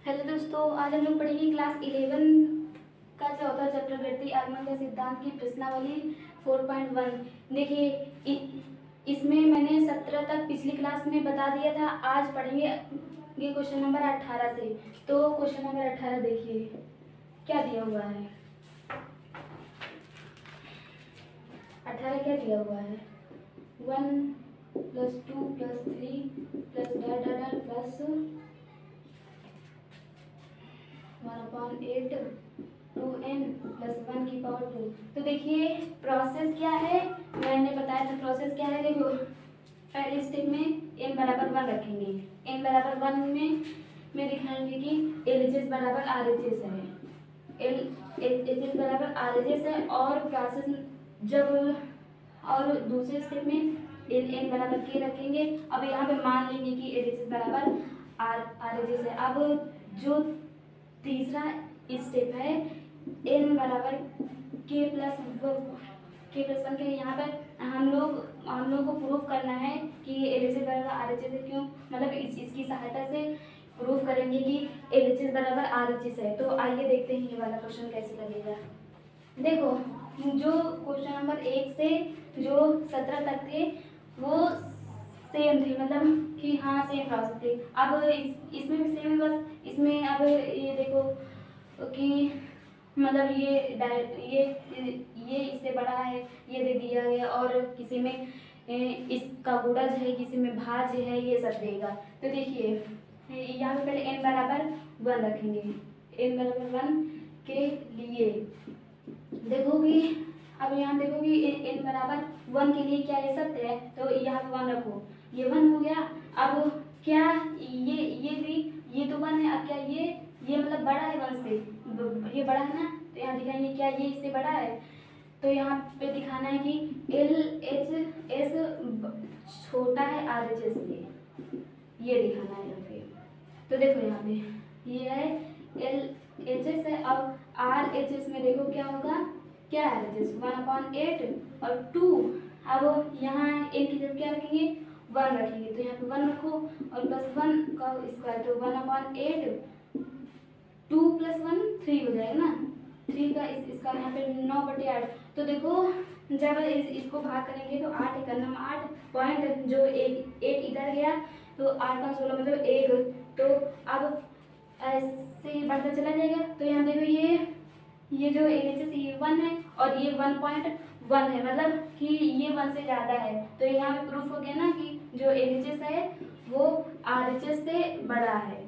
Hello दोस्तों, आज हम लोग पढ़ेंगे क्लास 11 का चौथा चैप्टर गणितीय आगमन का सिद्धांत की प्रश्नावली 4.1। देखिए, इसमें मैंने 17 तक पिछली क्लास में बता दिया था। आज पढ़ेंगे ये क्वेश्चन नंबर 18 से। तो क्वेश्चन नंबर 18 देखिए क्या दिया हुआ है। 18 क्या दिया हुआ है? 1 + 2 + 3 + प्लस 1/8 2n + 1 की पावर 2। तो देखिए प्रोसेस क्या है, मैंने बताया था प्रोसेस क्या है। देखो, पहले स्टेप में n बराबर 1 रखेंगे। n बराबर 1 में दिखाएंगे कि LHS बराबर RHS है। LHS बराबर RHS है। और प्रोसेस जब और दूसरे स्टेप में n बराबर k रखेंगे। अब यहाँ पे मान लेंगे कि LHS बराबर RHS है। अब जो तीसरा स्टेप है n बराबर k प्लस 1 के लिए यहाँ पर हम लोग को प्रूफ करना है कि LHS बराबर RHS है। क्यों? मतलब इसकी सहायता से प्रूफ करेंगे कि LHS बराबर RHS है। तो आइए देखते हैं ये वाला क्वेश्चन कैसे लगेगा। देखो, जो क्वेश्चन नंबर 1 से जो 17 तक थे वो सेम थे, मतलब कि हाँ सेम प्रोसेस थे। अब इसमें भी सेम है, बस इसमें अब ये देखो कि मतलब ये इससे बड़ा है, ये दे दिया गया। और किसी में इसका गुणज है, किसी में भाज्य है, ये सब देगा। तो देखिए यहाँ पे पहले n बराबर 1 रखेंगे। n बराबर 1 के लिए देखो कि अब यहाँ देखो कि n बराबर 1 के लिए क्या ये सत्य है, तो यहाँ पे 1 रखो। ये 1 हो गया। अब क्या ये भी ये तो 1 है। अब क्या ये मतलब बड़ा है 1 से, ये बड़ा है ना। तो यहाँ दिखाएंगे क्या ये इससे बड़ा है। तो यहाँ पे दिखाना है कि LHS छोटा है RHS से, ये दिखाना है यहाँ पे। तो देखो यहाँ पे ये है LHS है। अब RHS में देखो क्या होगा, क्या है RHS 1/8 और 2। अब यहाँ n की जगह क्या रखेंगे, 1 रखेंगे। तो यहाँ पे 1 रखो और +1 का स्क्वायर, तो 1/8 2 + 1 3 हो जाएगा ना। 3 का इसका यहाँ पे 9/8। तो देखो जब इसको भाग करेंगे तो 8 एक 8 पॉइंट, जो एक इधर गया तो 8 का 16 मतलब 1। तो अब ऐसे ही बढ़ता चला जाएगा। तो यहाँ देखो ये जो LHS ये 1 है और ये 1.1 है, मतलब कि ये 1 से ज़्यादा है। तो यहाँ पे प्रूफ हो गया ना कि जो LHS है वो RHS से बड़ा है।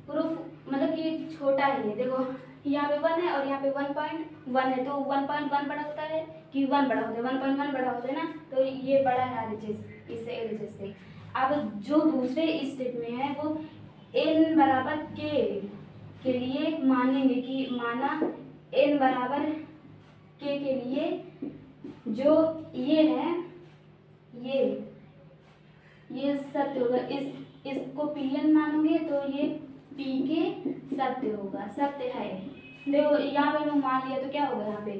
प्रूफ मतलब कि छोटा है। ये देखो यहाँ पे 1 है और यहाँ पे 1.1 है। तो 1.1 बड़ा होता है कि 1 बड़ा होता है, 1.1 बड़ा होता है ना। तो ये बड़ा है RHS इससे, LHS से। अब जो दूसरे स्टेप में है वो n बराबर k के लिए मानेंगे कि माना n बराबर k के लिए जो ये है ये सत्य होगा। इसको Pn मानोगे तो ये Pk सत्य होगा, सत्य है। देखो यहाँ पे मैं मान लिया तो क्या होगा, यहाँ पे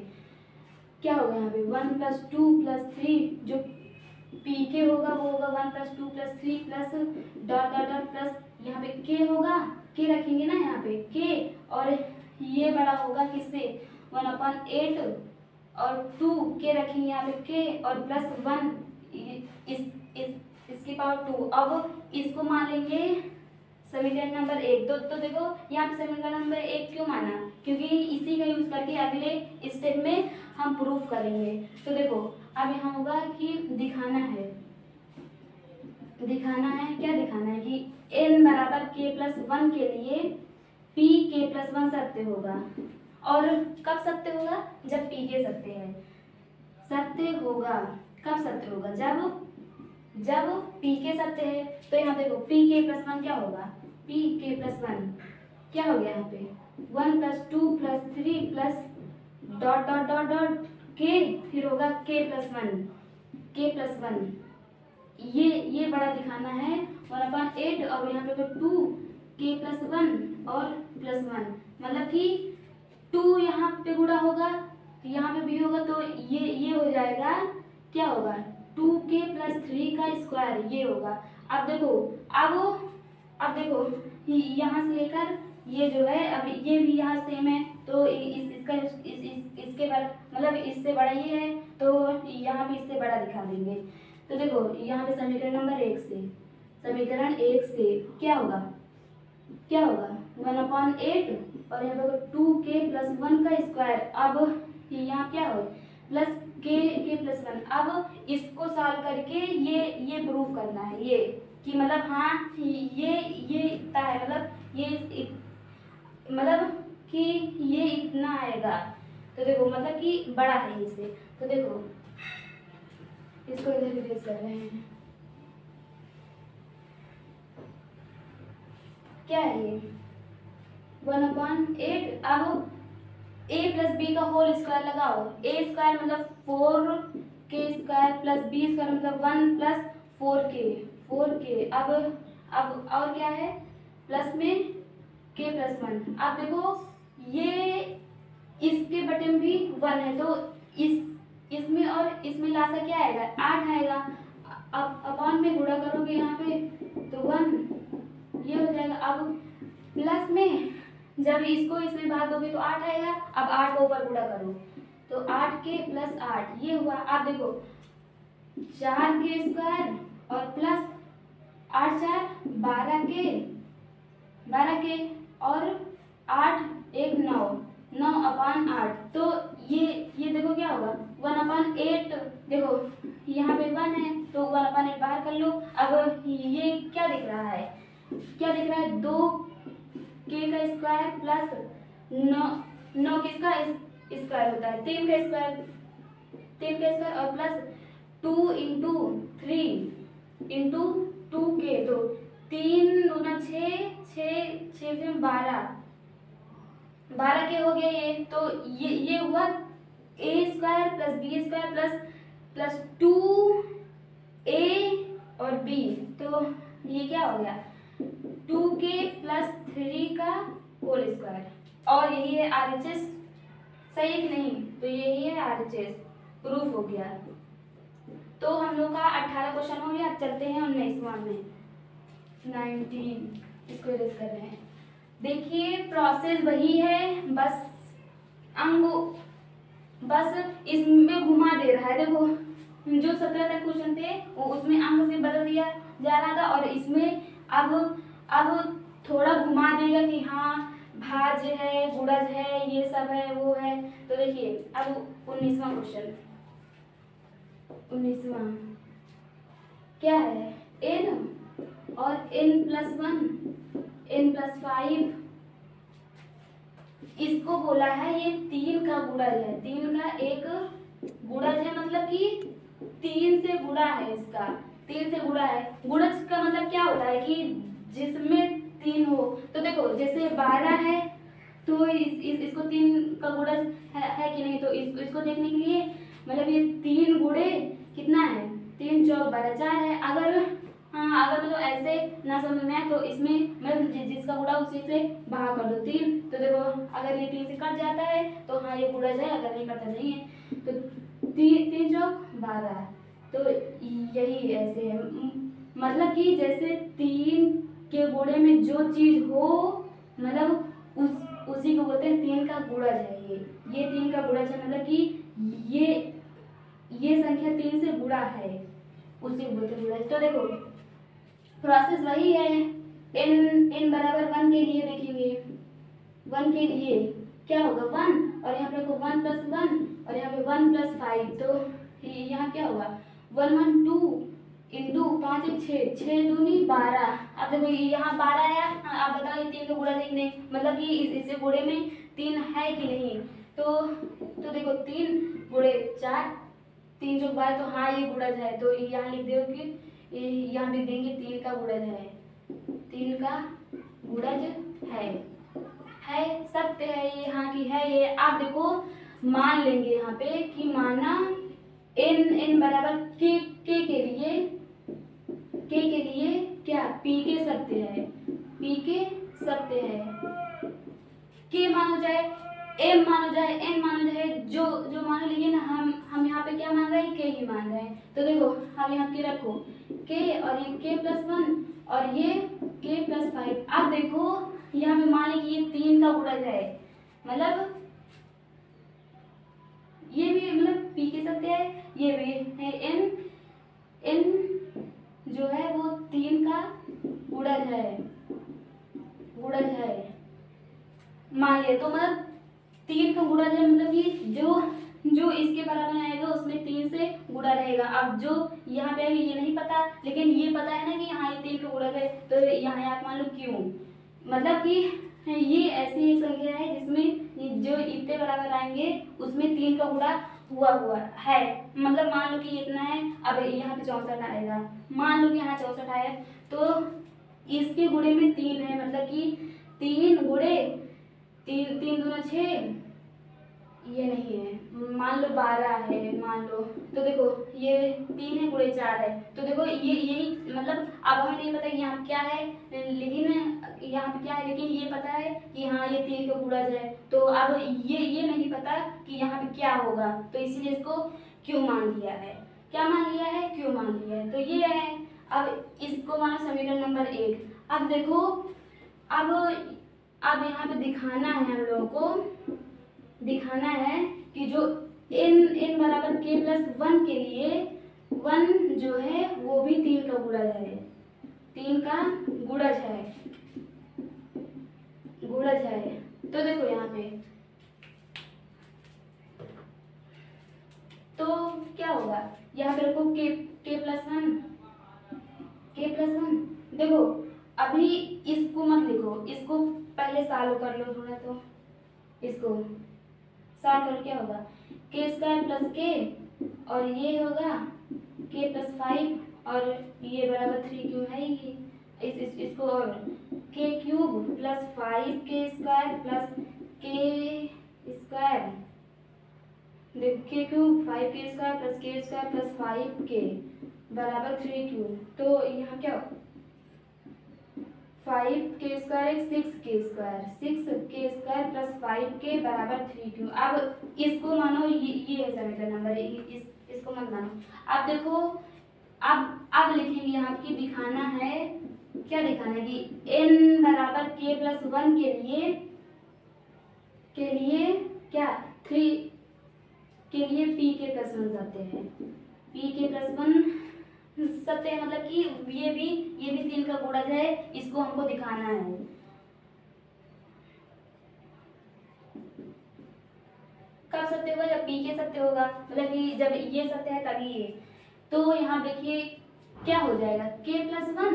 क्या होगा, यहाँ पे 1 + 2 + 3 जो Pk होगा वो होगा 1 + 2 + 3 प्लस प्लस यहाँ पे k होगा, k रखेंगे ना यहाँ पे k। और ये बड़ा होगा किससे, 1/8 और 2 k रखेंगे यहाँ पे k और +1 इसकी पावर 2। अब इसको मान लेंगे समीकरण नंबर 1। तो देखो यहाँ पे समीकरण नंबर 1 क्यों माना, क्योंकि इसी का यूज करके अगले स्टेप में हम प्रूफ करेंगे। तो देखो अब यहाँ होगा कि दिखाना है क्या दिखाना है कि n बराबर k + 1 के लिए Pk + 1 सत्य होगा। और कब सत्य होगा, जब Pk सत्य है। सत्य होगा कब सत्य होगा, जब Pk सत्य है। तो यहाँ देखो Pk + 1 क्या होगा, Pk + 1 क्या हो गया, यहाँ पे 1 + 2 + 3 प्लस k, फिर होगा k + 1। ये बड़ा दिखाना है 1/8 और यहाँ पे 2 k + 1 और +1, मतलब कि 2 यहाँ पे गुणा होगा, यहाँ पे भी होगा। तो ये हो जाएगा, क्या होगा 2k + 3 का स्क्वायर, ये होगा। अब देखो यहाँ से लेकर ये जो है, अब ये भी यहाँ सेम है, तो इसके बार मतलब इससे बड़ा ये है, तो यहाँ भी इससे बड़ा दिखा देंगे। तो देखो यहाँ पे समीकरण नंबर 1 से, समीकरण 1 से क्या होगा, क्या होगा 1/8 और यहाँ पे 2k+1 का स्क्वायर। अब यहाँ क्या हो प्लस k+1। अब इसको सॉल्व करके ये प्रूव करना है ये कि मतलब हाँ ये इतना है, मतलब ये मतलब कि ये इतना आएगा। तो देखो मतलब कि बड़ा है इससे। तो देखो इसको इधर रिप्लेस कर रहे हैं, क्या है ये 1/8। अब a+b का होल स्क्वायर लगाओ, a स्क्वायर मतलब 4k² प्लस b स्क्वायर मतलब 1 प्लस 4k। अब और क्या है प्लस में k+1। अब देखो ये इसके बटे में भी 1 है, तो इसमें और इसमें लासा क्या आएगा 8 आएगा। अब अपॉन में गुणा करोगे यहाँ पे तो 1 ये हो जाएगा। अब प्लस में जब इसको इसमें भाग दोगे तो 8 आएगा। अब 8 को ऊपर गुणा करो तो 8k+8 ये हुआ। आप देखो 4k² और प्लस 8 4 12k और 8 1 9/8। तो ये देखो क्या होगा 1/8। देखो यहाँ पे 1 है तो 1/8 बाहर कर लो। अब ये क्या दिख रहा है, क्या दिख रहा है 2k² प्लस 9 किसका स्क्वायर होता है 3 का स्क्वायर और प्लस 2 × 3 × 2k। तो 3 दूना 6 में 12 के हो गया ये। तो ये हुआ a² plus b² plus 2a और b। तो ये क्या हो गया 2k प्लस 3 का होल स्क्वायर। और यही है RHS, सही है कि नहीं। तो यही है RHS, प्रूफ हो गया। तो हम लोग का 18 क्वेश्चन हो गया। अब चलते हैं 19वां में 19 इसको रेस कर रहे हैं। देखिए प्रोसेस वही है, बस इसमें घुमा दे रहा है। देखो जो 17 तक क्वेश्चन थे वो उसमें अंक से बदल दिया जा रहा था और इसमें अब थोड़ा घुमा देगा कि हाँ भाज्य है गुणज है ये सब है वो है। तो देखिए अब 19वां क्वेश्चन, 19वां क्या है n और n+1 n+5। इसको बोला है ये 3 का गुणज है, 3 का एक गुणज है, मतलब कि 3 से गुणा है इसका, 3 से गुणा है। गुणज का मतलब क्या होता है कि जिसमें 3 हो। तो देखो जैसे 12 है तो इसको 3 का गुणज है कि नहीं। तो इसको देखने के लिए मतलब ये 3 गुणे कितना है 3 चौक 12 4 है। अगर अगर मतलब ऐसे ना समझ में आए तो इसमें मतलब जिसका गुणा उसी से भाग कर दो 3। तो देखो अगर ये 3 से कट जाता है तो हाँ ये गुणज है, अगर नहीं कटता नहीं है। तो 3 चौक 12। तो यही ऐसे है, मतलब कि जैसे 3 के गुणे में जो चीज हो मतलब उसी को बोलते हैं 3 का गुणज है। ये 3 का गुणज है, मतलब कि ये संख्या 3 से गुणा है, उसी को बोलते हैं गुणज। तो देखो प्रोसेस वही है। n बराबर 1 के लिए देखेंगे, 1 के लिए क्या होगा 1 और यहाँ पे देखो 1 + 1 और यहाँ पे 1 + 5। तो यहाँ क्या होगा 1 1 2 × 5 1 6 दूनी 12। अब देखो यहाँ 12 आया। आप बताओ ये 3 का गुणा है कि नहीं, मतलब कि इससे गुणे में 3 है कि नहीं। तो देखो 3 × 4 3 चौक 12। तो हाँ ये गुणज है। तो यहाँ लिख दो कि यहाँ लिख देंगे 3 का गुणज है, 3 का गुणज है सत्य है ये, हाँ की है ये। आप देखो मान लेंगे यहाँ पे कि माना n बराबर k के लिए क्या p के सत्य है, p के सत्य है। k मानो जाए m मानो जाए n मानो जाए जो मानो, लेकिन हम यहाँ पे क्या मान रहे हैं k ही मान रहे हैं। तो देखो हम यहाँ k रखो k और ये k+1 और ये के प्लस 5। अब देखो यहाँ पे मान ली कि ये 3 का गुणज है, मतलब ये भी मतलब पी के सत्य है, ये भी है n जो है वो 3 का गुणज है मान लिया। तो मतलब 3 का गुणज है, मतलब कि जो इसके बराबर आएगा उसमें 3 से गुणा रहेगा। अब जो यहाँ पे ये नहीं पता, लेकिन ये पता है ना कि यहाँ ये 3 का गुणज है, तो यहाँ आप मान लो क्यों, मतलब कि ये ऐसी एक संख्या है जिसमें जो इतने बराबर आएंगे उसमें 3 का गुणा हुआ है। मतलब मान लो कि इतना है, अब यहाँ पे 64 आएगा, मान लो कि यहाँ 64 आया, तो इसके गुणे में 3 है, मतलब कि 3 गुणे 3 3 दूना 6, ये नहीं है, मान लो 12 है मान लो, तो देखो ये 3 है गुणे 4 है, तो देखो ये यही मतलब अब हमें नहीं पता यहाँ क्या है, लेकिन यहाँ पे क्या है, लेकिन ये पता है कि हाँ ये 3 का गुणज है। तो अब ये नहीं पता कि यहाँ पे क्या होगा, तो इसीलिए इसको क्यों मान लिया है, क्या मान लिया है, क्यों मान लिया है, तो ये है। अब इसको मानो समीकरण नंबर 1। अब देखो अब यहाँ पे दिखाना है, हम लोगों को दिखाना है कि जो n बराबर k प्लस 1 के लिए 1 जो है वो भी 3 का गुणज है, 3 का गुणज है। तो देखो यहाँ पे तो क्या होगा, यहाँ पे रखो k प्लस 1, देखो अभी इसको मत लिखो, इसको पहले सॉल्व कर लो थोड़ा, तो इसको सॉल्व कर क्या होगा, k स्क्वायर प्लस k और ये होगा k प्लस 5 और ये बराबर 3 क्यों है ये, इसको और k cube plus 5k square plus k square, देखो k cube 5k square plus k square plus 5k बराबर 3 क्यूब, तो यहाँ क्या 5k square 6k square plus 5k बराबर 3 क्यूब। अब इसको मानो ये है समीकरण नंबर, इसको मत मानो। अब देखो अब लिखेंगे यहाँ की दिखाना है, क्या दिखाना है कि n बराबर k प्लस 1 के लिए क्या 3 के लिए p के प्लस 1 सत्य है, p के प्लस 1 सत्य है, मतलब कि ये भी 3 का गुणज है, इसको हमको दिखाना है। कब सत्य होगा, जब p के सत्य होगा, मतलब कि जब ये सत्य है तभी ये। तो यहाँ देखिए क्या हो जाएगा, k प्लस 1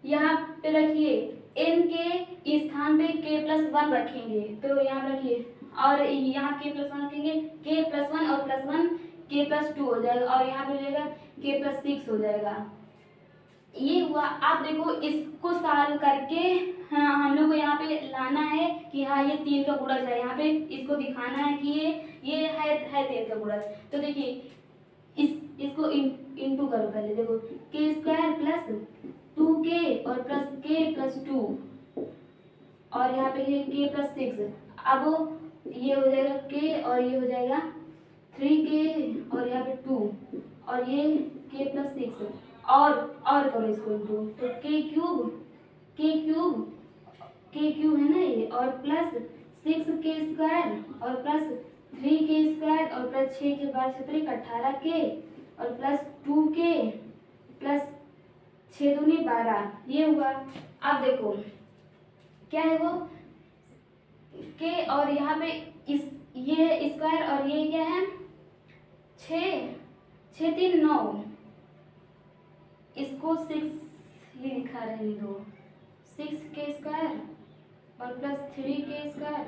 यहाँ पे रखिए, n के स्थान पे k प्लस 1 रखेंगे, तो यहाँ रखिए, और यहाँ k प्लस 1 रखेंगे, k प्लस 1 और प्लस 1 k प्लस 2 हो जाएगा, और यहाँ पे हो जाएगा k प्लस 6 हो जाएगा। ये हुआ। आप देखो इसको सॉल्व करके हाँ हम लोग को यहाँ पे लाना है कि हाँ ये 3 का गुणज है, यहाँ पे इसको दिखाना है कि ये है 3 का गुणज। तो देखिए इसको इंटू करो पहले, देखो k स्क्वायर प्लस 2k और प्लस k प्लस 2 और यहाँ पे ये k प्लस 6, अब ये हो जाएगा k और ये हो जाएगा 3k और यहाँ पे 2 और ये k प्लस 6 और करो इसको इंटू, तो k क्यूब है ना ये, और प्लस 6k स्क्वायर और प्लस 3k स्क्वायर और प्लस 6 के बाद 18k और प्लस 2k प्लस 6 दूनी 12, ये हुआ। अब देखो क्या है वो k और यहाँ पे ये स्क्वायर और ये क्या है 6 3 9, इसको 6 ये लिखा रहने दो, 6k स्क्वायर और प्लस 3k स्क्वायर,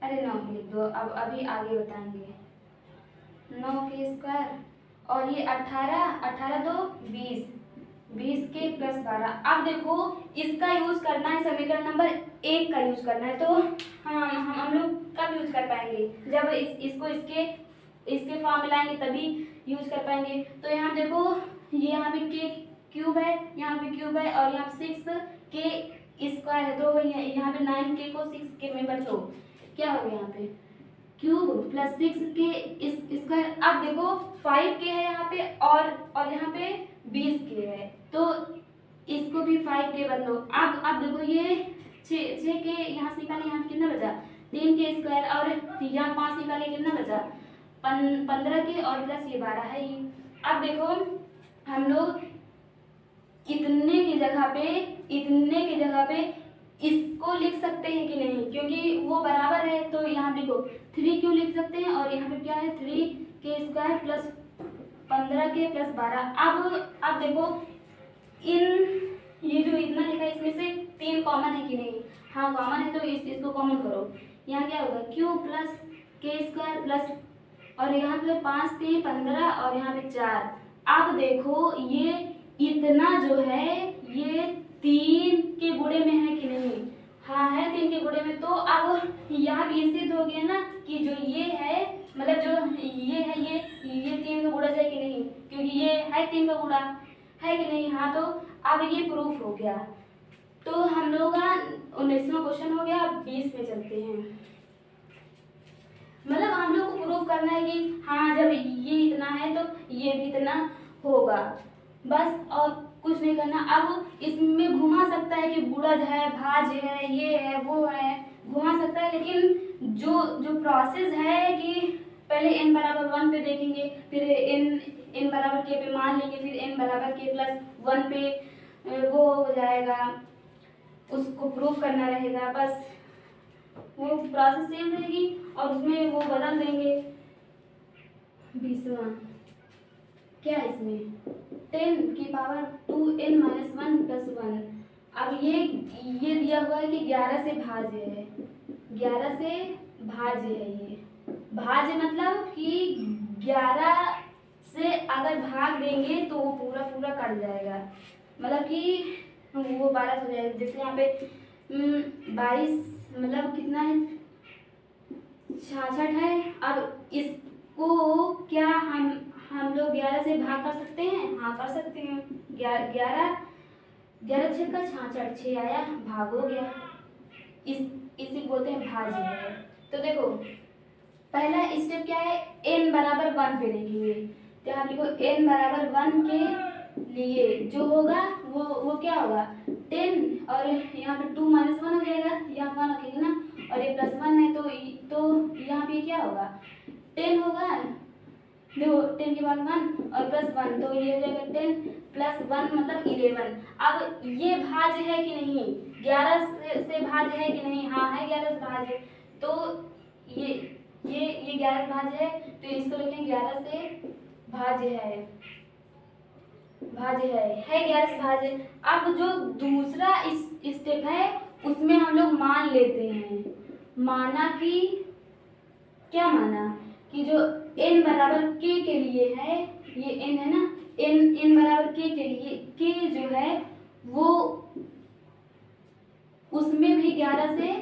अरे 9 लिख दो, अब अभी आगे बताएंगे, 9k स्क्वायर और ये 18 दो 20k प्लस 12। अब देखो इसका यूज करना है, समीकरण नंबर 1 का यूज करना है, तो हम लोग कब यूज कर पाएंगे, जब इसको इसके फॉर्म में लाएंगे तभी यूज कर पाएंगे। तो यहाँ देखो ये यहाँ पे k क्यूब है, यहाँ पे क्यूब है और यहाँ 6k स्क्वायर है, तो यहाँ पे 9k को 6k में बचो, क्या हो गया यहाँ पे क्यूब प्लस 6k स्क्वायर। अब देखो 5k है यहाँ पे और यहाँ पे 20k है, तो इसको भी 5 के बदलो। अब देखो ये 6 के यहाँ से निकाले, यहाँ कितना बचा 3 के स्क्वायर, और यहाँ 5 निकाले कितना बचा 15 के, और प्लस ये 12 है ही। अब देखो हम लोग इतने की जगह पे इसको लिख सकते हैं कि नहीं, क्योंकि वो बराबर है। तो यहाँ देखो 3 क्यों लिख सकते हैं, और यहाँ पे क्या है 3 के स्क्वायर प्लस 15 के प्लस 12। अब देखो ये जो इतना लिखा है इसमें से 3 कॉमन है कि नहीं, हाँ कॉमन है, तो इसको कॉमन करो। यहाँ क्या होगा क्यू प्लस के स्क्वायर प्लस, और यहाँ पे 5 3 15, और यहाँ पे 4। अब देखो ये इतना जो है ये 3 के गुणे में है कि नहीं, हाँ है 3 के गुणे में। तो अब यहाँ भी सिद्ध हो गया ना कि जो ये है, मतलब जो ये है ये 3 का गुणा है कि नहीं, क्योंकि ये है 3 का गुणा है कि नहीं, हाँ तो अब ये प्रूफ हो गया। तो हम लोग का 19वां क्वेश्चन हो गया। अब 20 में चलते हैं। मतलब हम लोग को प्रूफ करना है कि हाँ जब ये इतना है तो ये भी इतना होगा, बस और कुछ नहीं करना। अब इसमें घुमा सकता है कि गुणज है, भाज है, ये है, वो है, घुमा सकता है, लेकिन जो प्रोसेस है कि पहले n बराबर 1 पे देखेंगे, फिर n बराबर k पे मान लेंगे, फिर n बराबर k प्लस 1 पे वो हो जाएगा, उसको प्रूफ करना रहेगा। बस वो प्रोसेस सेम रहेगी और उसमें वो बदल देंगे। 20वां क्या है इसमें 10 की पावर 2n माइनस 1 प्लस 1। अब ये दिया हुआ है कि 11 से भाज्य है, 11 से भाज्य है। ये भाज्य मतलब कि 11 से अगर भाग देंगे तो वो पूरा कट जाएगा, मतलब कि वो 12 हो जाएगा। जैसे यहाँ पे 22 मतलब कितना है 66 है। अब इसको क्या हम लोग 11 से भाग कर सकते हैं, हाँ कर सकते हैं। 11 6 का 66, 6 आया भाग हो गया, इसी बोलते हैं भाज्य है। तो देखो पहला स्टेप क्या है, n बराबर 1 पे देखेंगे। तो यहाँ लिखो n बराबर 1 के लिए जो होगा वो क्या होगा 10, और यहाँ पे 2 माइनस 1 हो जाएगा, यहाँ 1 रखेंगे ना, और ये प्लस 1 है तो यहाँ पे क्या होगा 10 होगा। देखो 10 के बाद 1 और प्लस 1, तो ये हो जाएगा 10 प्लस 1 मतलब 11। अब ये भाज्य है कि नहीं, 11 से भाज्य है कि नहीं, हाँ है 11 से भाज्य। तो ये 11 से भाज्य है, तो इसको लिखेंगे 11 से भाज्य है 11 से भाज्य। अब जो दूसरा स्टेप है उसमें हम लोग मान लेते हैं, माना कि क्या माना कि जो n बराबर k के लिए है, ये n है ना, n बराबर k के लिए k जो है वो उसमें भी 11 से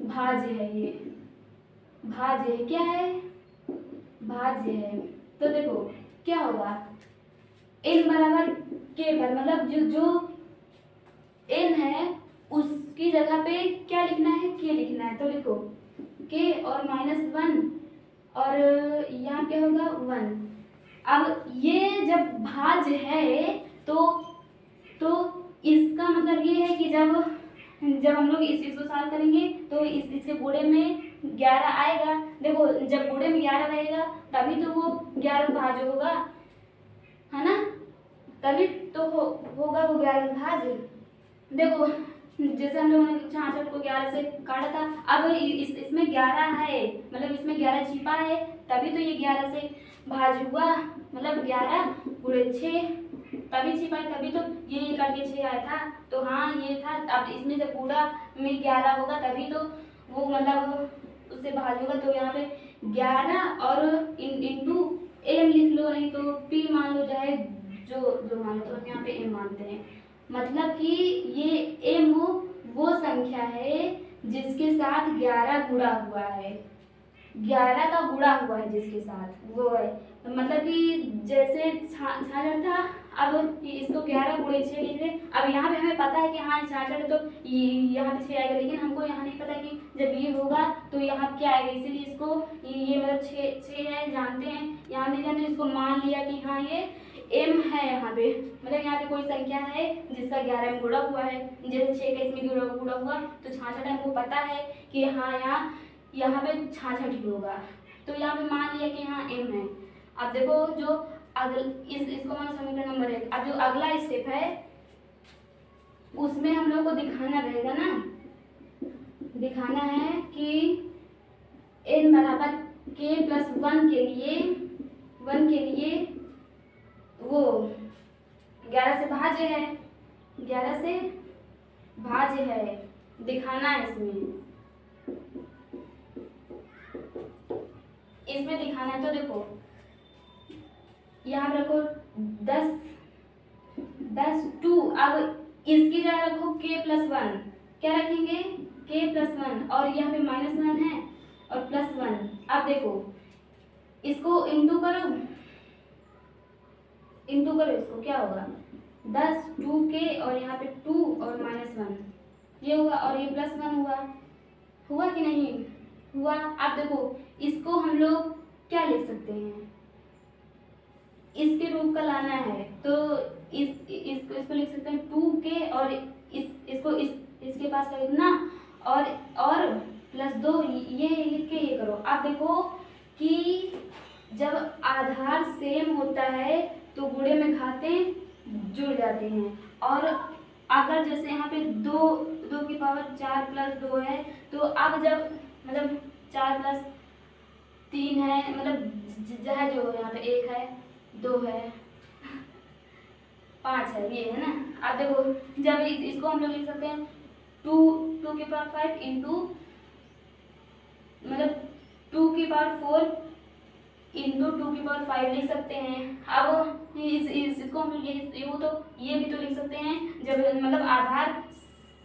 भाज्य है। ये भाज्य है, क्या है भाज्य है। तो देखो क्या होगा n बराबर k पर, मतलब जो n है उसकी जगह पे क्या लिखना है k लिखना है। तो लिखो k और -1 और यहाँ क्या होगा 1। अब ये जब भाज्य है तो इसका मतलब ये है कि जब हम लोग इसको सॉल्व करेंगे तो इसके गुणे में 11 आएगा। देखो जब गुणे में 11 रहेगा तभी तो वो 11 भाज्य होगा, है ना, तभी तो होगा वो 11 भाज्य। देखो जैसे हम लोगों ने 66 को 11 से काटा था, अब इसमें 11 है, मतलब इसमें 11 छिपा है, तभी तो ये 11 से भाज्य हुआ, मतलब 11 गुणे 6 तभी छिपा है, तभी तो ये करके 6 आया था। तो हाँ ये था। अब इसमें जब पूरा में 11 होगा तभी तो वो मतलब उससे भाज्य होगा। तो यहाँ पे 11 और इंटू m लिख लो, नहीं तो p मान लो, चाहे जो मान लो, तो हम यहाँ पे m मानते हैं। मतलब कि ये m वो संख्या है जिसके साथ 11 गुणा हुआ है, 11 का गुणा हुआ है जिसके साथ वो है। मतलब कि जैसे 66 था, अब इसको 11 गुणे 6 लिखे। अब यहाँ पे हमें पता है कि हाँ 66 है तो यहाँ पे 6 आएगा, लेकिन हमको यहाँ नहीं पता कि जब ये होगा तो यहाँ क्या आएगा, इसीलिए इसको ये मतलब 6 है जानते हैं, यहाँ नहीं जानते, इसको मान लिया कि हाँ ये m है यहाँ पे, मतलब यहाँ पे कोई संख्या है जिसका 11 में गुणा हुआ है, जैसे 6 का इसमें गुणा हुआ तो 66 हमको पता है कि हाँ यहाँ पे 66 ही होगा। तो यहाँ पे मान लिया कि यहाँ m है। अब देखो जो इसको मान समीकरण नंबर 1। अब जो अगला स्टेप है उसमें हम लोग को दिखाना रहेगा ना, दिखाना है कि n बराबर k प्लस 1 के लिए वो 11 से भाज्य है, 11 से भाज्य है, दिखाना है इसमें दिखाना है। तो देखो यहाँ रखो 10 2, अब इसकी जगह रखो k प्लस 1, क्या रखेंगे k प्लस 1 और यहाँ पे -1 है और +1। अब देखो इसको इंटू करो इसको, क्या होगा 10 2k और यहाँ पे 2 और -1 ये हुआ और ये +1 हुआ कि नहीं हुआ। अब देखो इसको हम लोग क्या लिख सकते हैं, इसके रूप का लाना है तो इसको लिख सकते हैं 2k और इसके पास का इतना और +2 ये लिख के ये करो। अब देखो कि जब आधार सेम होता है तो गुणे में घातें जुड़ जाते हैं, और अगर जैसे यहाँ पे 2 की पावर 4 + 2 है तो अब जब मतलब 4 + 3 है, मतलब जहाँ जो यहाँ पे 1 है 2 है 5 है, ये है ना। अब देखो जब इसको हम लोग लिख सकते हैं 2 की पावर 5 इंटू मतलब 2 की पावर 4 इंटू 2 की पावर 5 लिख सकते हैं। अब इसको हम ये भी तो लिख सकते हैं, जब मतलब आधार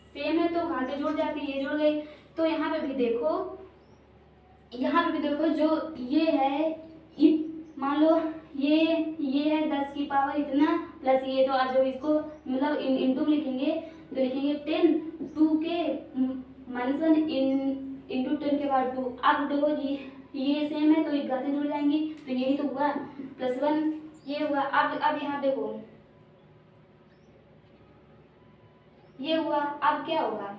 सेम है तो घातें जुड़ जाती है, ये जुड़ गई। तो यहाँ पे भी देखो जो ये है मान लो ये है 10 की पावर इतना प्लस ये, तो अब जब इसको मतलब इंटू लिखेंगे तो लिखेंगे 10 2k -1 इंटू 10 के पावर 2। अब देखो ये सेम है तो ये घातें जुड़ जाएंगी, तो यही तो हुआ +1 ये हुआ। अब यहाँ देखो ये हुआ। अब क्या होगा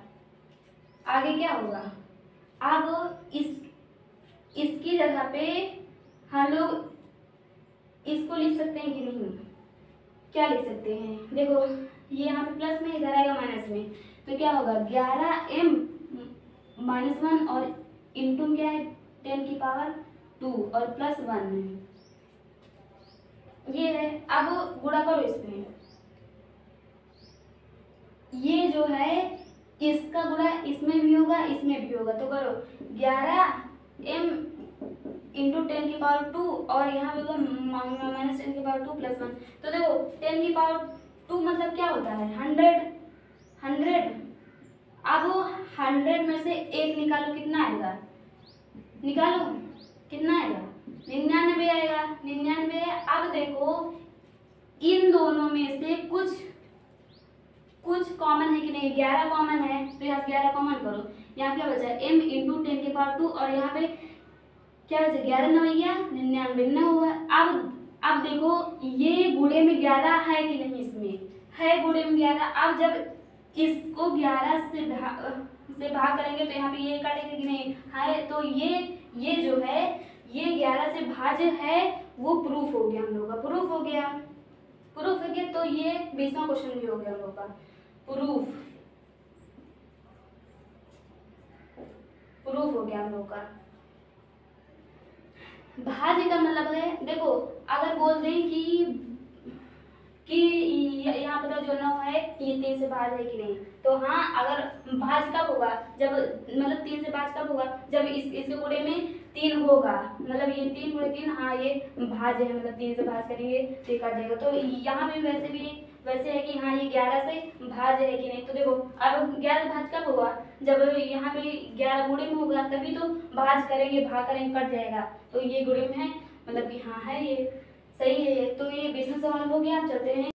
आगे, क्या होगा अब इसकी जगह पे हम लोग इसको लिख सकते हैं कि नहीं, क्या लिख सकते हैं, देखो ये यहाँ पे प्लस में इधर आएगा माइनस में, तो क्या होगा 11m -1 और इंटू क्या है 10 की पावर 2 और +1 ये है। अब गुणा करो इसमें, ये जो है इसका गुणा इसमें भी होगा इसमें भी होगा, तो करो 11m इंटू 10 की पावर 2 और यहाँ पे होगा -10 की पावर 2 +1। तो देखो 10 की पावर 2 मतलब क्या होता है 100। अब 100 में से 1 निकालो, कितना आएगा, निकालो कितना आएगा 99 आएगा, 99। अब देखो इन दोनों में से कुछ कॉमन है कि नहीं, 11 कॉमन है तो यहाँ 11 कॉमन करो, यहाँ क्या बचा m इंटू 10 की पावर 2 और यहाँ पे क्या बचा 11 99 हुआ। अब देखो ये गुणे में 11 है कि नहीं, इसमें है गुणे में 11। अब जब इसको 11 से भाग करेंगे तो यहाँ पे ये काटेंगे कि नहीं है, तो ये जो है ये 11 से भाज्य है, वो प्रूफ हो गया हम लोग का, प्रूफ हो गया। तो ये 20वां क्वेश्चन भी हो गया हम लोग का प्रूफ हो गया हम लोग का। भाज्य का मतलब है, देखो अगर बोल दें कि यहाँ पर जो 9 है ये 3 से भाज्य है कि नहीं, तो हाँ अगर भाज्य कब होगा, जब मतलब 3 से भाज्य कब होगा, जब इसके गुणे में 3 होगा, मतलब ये 3 × 3 हाँ ये भाज्य है, मतलब 3 से भाज्य करेंगे तो ये काट देगा। तो यहाँ पे वैसे है कि हाँ ये 11 से भाज्य है कि नहीं। तो देखो अब 11 भाज्य कब होगा, जब यहाँ पे 11 गुणे में होगा तभी तो भाज्य करेंगे, भाग करेंगे कट जाएगा, तो ये गुणे में है, मतलब कि हाँ है ये सही है। तो ये 20वां सवाल हो गया। चलते हैं